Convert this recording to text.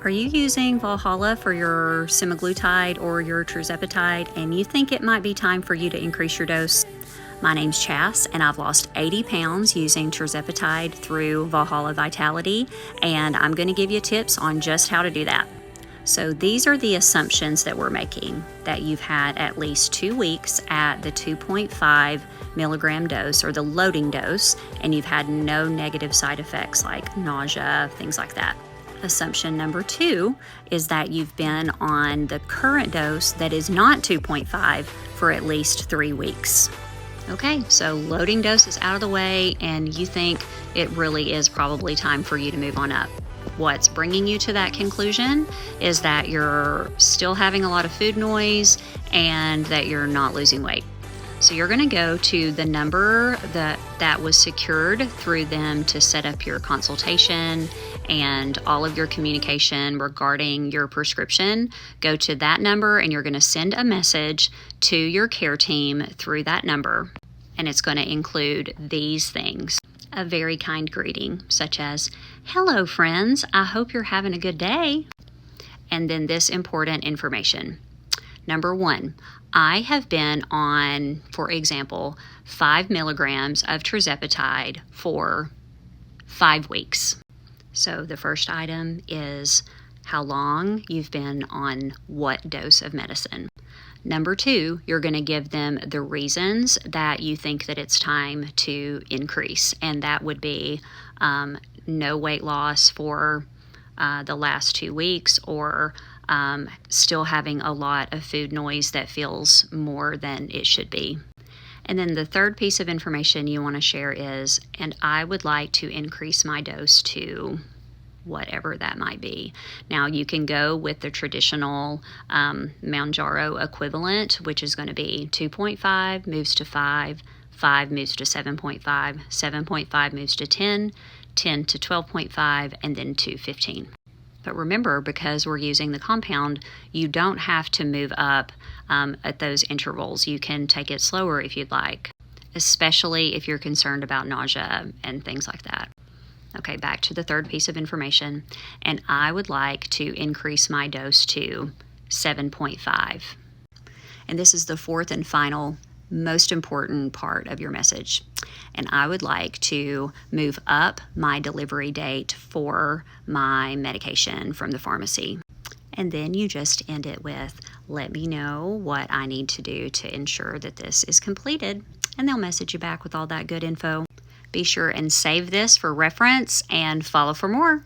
Are you using Valhalla for your semaglutide or your tirzepatide and you think it might be time for you to increase your dose? My name's Chas and I've lost 80 pounds using tirzepatide through Valhalla Vitality, and I'm going to give you tips on just how to do that. So these are the assumptions that we're making: that you've had at least 2 weeks at the 2.5 milligram dose or the loading dose, and you've had no negative side effects like nausea, things like that. Assumption number 2 is that you've been on the current dose that is not 2.5 for at least 3 weeks. Okay, so loading dose is out of the way and you think it really is probably time for you to move on up. What's bringing you to that conclusion is that you're still having a lot of food noise and that you're not losing weight. So you're going to go to the number that was secured through them to set up your consultation and all of your communication regarding your prescription. Go to that number and you're going to send a message to your care team through that number. And it's going to include these things: a very kind greeting, such as, "Hello, friends, I hope you're having a good day." And then this important information. Number 1, I have been on, for example, 5 milligrams of tirzepatide for 5 weeks. So the first item is how long you've been on what dose of medicine. Number 2, you're going to give them the reasons that you think that it's time to increase, and that would be no weight loss for the last 2 weeks, or still having a lot of food noise that feels more than it should be. And then the third piece of information you want to share is, and I would like to increase my dose to whatever that might be. Now, you can go with the traditional Mounjaro equivalent, which is going to be 2.5 moves to 5, 5 moves to 7.5, 7.5 moves to 10, 10 to 12.5, and then to 15. But remember, because we're using the compound, you don't have to move up at those intervals. You can take it slower if you'd like, especially if you're concerned about nausea and things like that. Okay, back to the third piece of information, and I would like to increase my dose to 7.5. And this is the fourth and final, most important part of your message. And I would like to move up my delivery date for my medication from the pharmacy. And then you just end it with, "Let me know what I need to do to ensure that this is completed." And they'll message you back with all that good info. Be sure and save this for reference and follow for more.